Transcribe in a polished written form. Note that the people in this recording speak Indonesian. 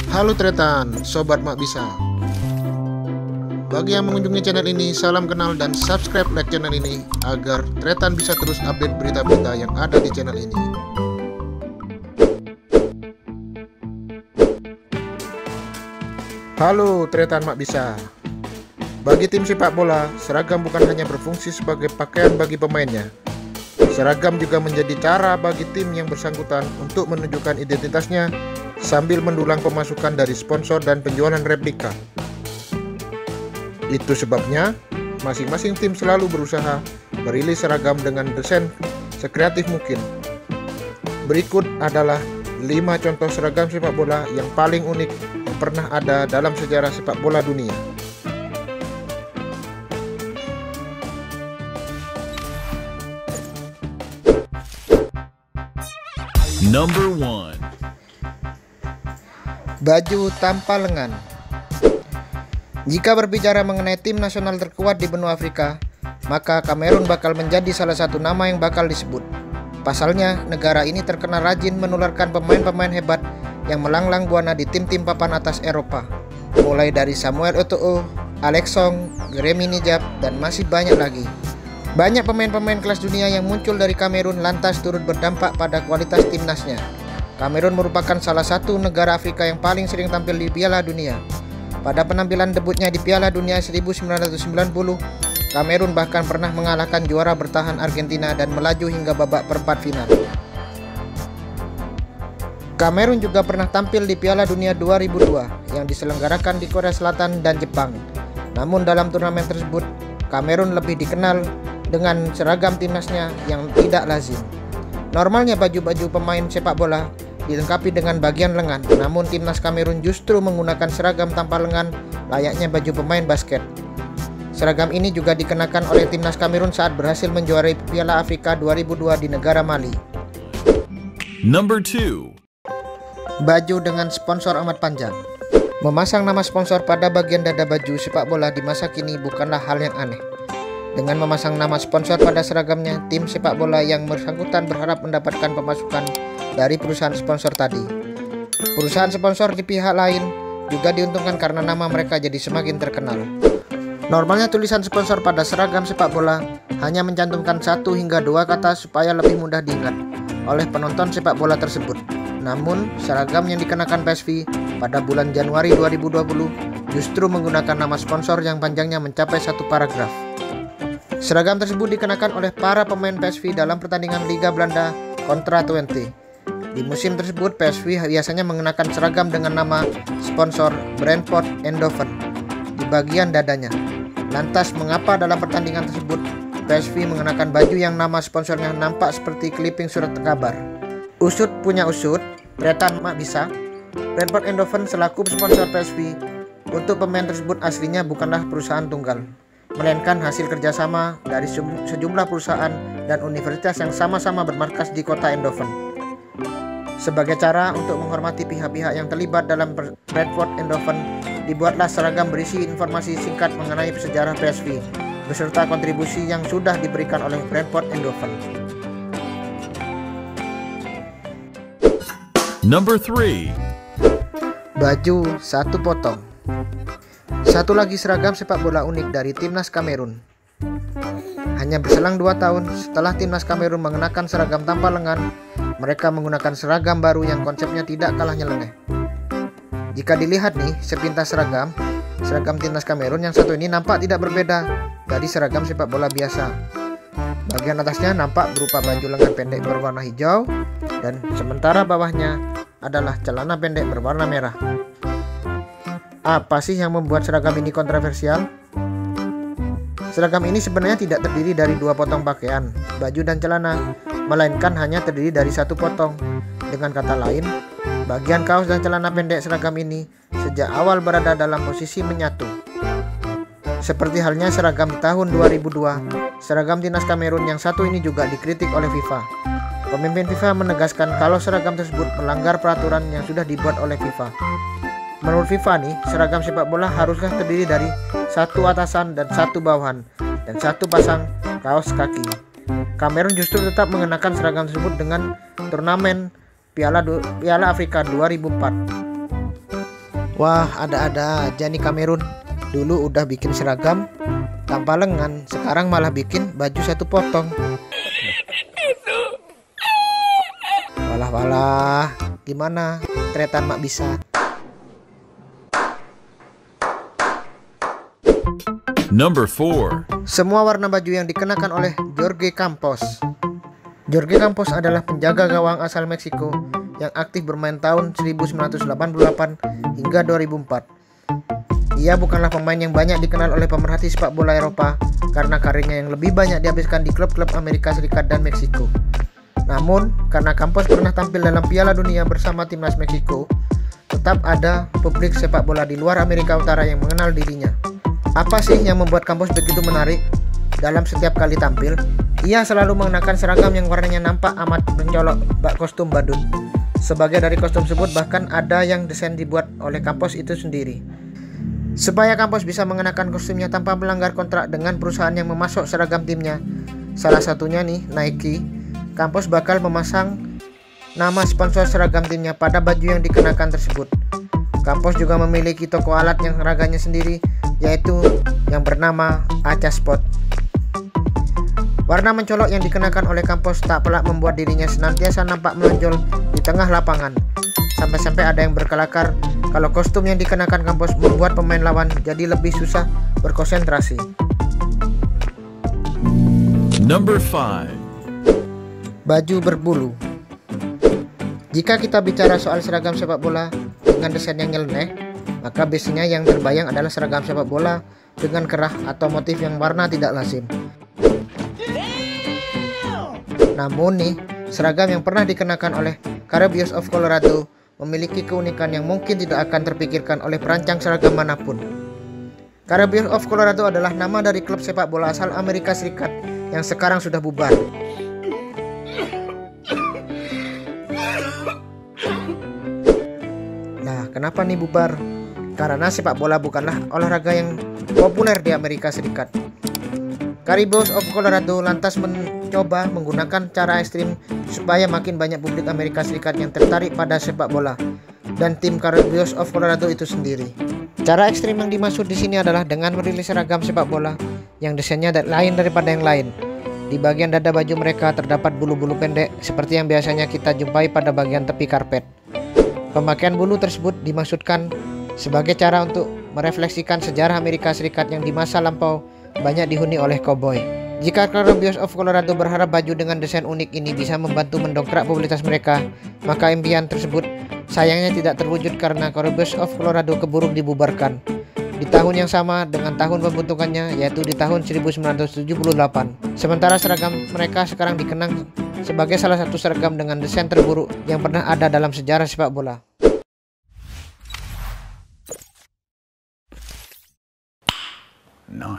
Halo Tretan, Sobat Mak Bisa. Bagi yang mengunjungi channel ini, salam kenal dan subscribe like channel ini agar Tretan bisa terus update berita-berita yang ada di channel ini. Halo Tretan Mak Bisa. Bagi tim sepak bola, seragam bukan hanya berfungsi sebagai pakaian bagi pemainnya. Seragam juga menjadi cara bagi tim yang bersangkutan untuk menunjukkan identitasnya sambil mendulang pemasukan dari sponsor dan penjualan replika. Itu sebabnya masing-masing tim selalu berusaha merilis seragam dengan desain sekreatif mungkin. Berikut adalah 5 contoh seragam sepak bola yang paling unik yang pernah ada dalam sejarah sepak bola dunia. Number 1. Baju tanpa lengan. Jika berbicara mengenai tim nasional terkuat di benua Afrika, maka Kamerun bakal menjadi salah satu nama yang bakal disebut. Pasalnya, negara ini terkenal rajin menularkan pemain-pemain hebat yang melanglang buana di tim-tim papan atas Eropa. Mulai dari Samuel Eto'o, Alex Song, Jeremy Nijap, dan masih banyak lagi. Banyak pemain-pemain kelas dunia yang muncul dari Kamerun lantas turut berdampak pada kualitas timnasnya. Kamerun merupakan salah satu negara Afrika yang paling sering tampil di Piala Dunia. Pada penampilan debutnya di Piala Dunia 1990, Kamerun bahkan pernah mengalahkan juara bertahan Argentina dan melaju hingga babak perempat final. Kamerun juga pernah tampil di Piala Dunia 2002 yang diselenggarakan di Korea Selatan dan Jepang. Namun dalam turnamen tersebut, Kamerun lebih dikenal dengan seragam timnasnya yang tidak lazim. Normalnya baju-baju pemain sepak bola dilengkapi dengan bagian lengan, namun timnas Kamerun justru menggunakan seragam tanpa lengan layaknya baju pemain basket. Seragam ini juga dikenakan oleh timnas Kamerun saat berhasil menjuarai Piala Afrika 2002 di negara Mali. Number 2. Baju dengan sponsor amat panjang. Memasang nama sponsor pada bagian dada baju sepak bola di masa kini bukanlah hal yang aneh. Dengan memasang nama sponsor pada seragamnya, tim sepak bola yang bersangkutan berharap mendapatkan pemasukan dari perusahaan sponsor tadi. Perusahaan sponsor di pihak lain juga diuntungkan karena nama mereka jadi semakin terkenal. Normalnya tulisan sponsor pada seragam sepak bola hanya mencantumkan 1 hingga 2 kata supaya lebih mudah diingat oleh penonton sepak bola tersebut. Namun, seragam yang dikenakan PSV pada bulan Januari 2020 justru menggunakan nama sponsor yang panjangnya mencapai 1 paragraf. Seragam tersebut dikenakan oleh para pemain PSV dalam pertandingan Liga Belanda kontra Twente. Di musim tersebut, PSV biasanya mengenakan seragam dengan nama sponsor Brentford Eindhoven di bagian dadanya. Lantas, mengapa dalam pertandingan tersebut PSV mengenakan baju yang nama sponsornya nampak seperti clipping surat kabar? Usut punya usut, Tretan Mak Bisa. Brentford Eindhoven selaku sponsor PSV untuk pemain tersebut aslinya bukanlah perusahaan tunggal, melainkan hasil kerjasama dari sejumlah perusahaan dan universitas yang sama-sama bermarkas di kota Eindhoven. Sebagai cara untuk menghormati pihak-pihak yang terlibat dalam Brentford Eindhoven, dibuatlah seragam berisi informasi singkat mengenai sejarah PSV beserta kontribusi yang sudah diberikan oleh Brentford Eindhoven. Number 3. Baju satu potong. Satu lagi seragam sepak bola unik dari timnas Kamerun. Hanya berselang 2 tahun setelah timnas Kamerun mengenakan seragam tanpa lengan, mereka menggunakan seragam baru yang konsepnya tidak kalah nyeleneh. Jika dilihat nih sepintas seragam timnas Kamerun yang satu ini nampak tidak berbeda dari seragam sepak bola biasa. Bagian atasnya nampak berupa baju lengan pendek berwarna hijau dan sementara bawahnya adalah celana pendek berwarna merah. Apa sih yang membuat seragam ini kontroversial? Seragam ini sebenarnya tidak terdiri dari 2 potong pakaian, baju dan celana, melainkan hanya terdiri dari 1 potong. Dengan kata lain, bagian kaos dan celana pendek seragam ini sejak awal berada dalam posisi menyatu. Seperti halnya seragam di tahun 2002, seragam timnas Kamerun yang satu ini juga dikritik oleh FIFA. Pemimpin FIFA menegaskan kalau seragam tersebut melanggar peraturan yang sudah dibuat oleh FIFA. Menurut FIFA nih, seragam sepak bola haruslah terdiri dari 1 atasan dan 1 bawahan dan 1 pasang kaos kaki. Kamerun justru tetap mengenakan seragam tersebut dengan turnamen Piala Afrika 2004. Wah, ada-ada aja nih Kamerun. Dulu udah bikin seragam tanpa lengan, sekarang malah bikin baju satu potong. Walah, gimana? Tretan mak bisa. Number 4. Semua warna baju yang dikenakan oleh Jorge Campos. Jorge Campos adalah penjaga gawang asal Meksiko yang aktif bermain tahun 1988 hingga 2004. Ia bukanlah pemain yang banyak dikenal oleh pemerhati sepak bola Eropa karena karirnya yang lebih banyak dihabiskan di klub-klub Amerika Serikat dan Meksiko. Namun, karena Campos pernah tampil dalam Piala Dunia bersama timnas Meksiko, tetap ada publik sepak bola di luar Amerika Utara yang mengenal dirinya. Apa sih yang membuat Campos begitu menarik? Dalam setiap kali tampil, ia selalu mengenakan seragam yang warnanya nampak amat mencolok bak kostum badut. Sebagai dari kostum tersebut bahkan ada yang desain dibuat oleh Campos itu sendiri. Supaya Campos bisa mengenakan kostumnya tanpa melanggar kontrak dengan perusahaan yang memasok seragam timnya, salah satunya nih Nike, Campos bakal memasang nama sponsor seragam timnya pada baju yang dikenakan tersebut. Campos juga memiliki toko alat yang raganya sendiri, yaitu yang bernama Aca Sport. Warna mencolok yang dikenakan oleh Campos tak pelak membuat dirinya senantiasa nampak menonjol di tengah lapangan. Sampai-sampai ada yang berkelakar kalau kostum yang dikenakan Campos membuat pemain lawan jadi lebih susah berkonsentrasi. Number 5. Baju berbulu. Jika kita bicara soal seragam sepak bola dengan desain yang nyeleneh, maka biasanya yang terbayang adalah seragam sepak bola dengan kerah atau motif yang warna tidak lazim. Namun nih, seragam yang pernah dikenakan oleh Carabios of Colorado memiliki keunikan yang mungkin tidak akan terpikirkan oleh perancang seragam manapun. Carabios of Colorado adalah nama dari klub sepak bola asal Amerika Serikat yang sekarang sudah bubar. Nah, kenapa nih bubar? Karena sepak bola bukanlah olahraga yang populer di Amerika Serikat. Carabios of Colorado lantas mencoba menggunakan cara ekstrim supaya makin banyak publik Amerika Serikat yang tertarik pada sepak bola dan tim Carabios of Colorado itu sendiri. Cara ekstrim yang dimaksud di sini adalah dengan merilis seragam sepak bola yang desainnya lain daripada yang lain. Di bagian dada baju mereka terdapat bulu-bulu pendek seperti yang biasanya kita jumpai pada bagian tepi karpet. Pemakaian bulu tersebut dimaksudkan sebagai cara untuk merefleksikan sejarah Amerika Serikat yang di masa lampau banyak dihuni oleh koboi. Jika Carabios of Colorado berharap baju dengan desain unik ini bisa membantu mendongkrak popularitas mereka, maka impian tersebut sayangnya tidak terwujud karena Carabios of Colorado keburu dibubarkan di tahun yang sama dengan tahun pembentukannya, yaitu di tahun 1978. Sementara seragam mereka sekarang dikenang sebagai salah satu seragam dengan desain terburuk yang pernah ada dalam sejarah sepak bola. Nice.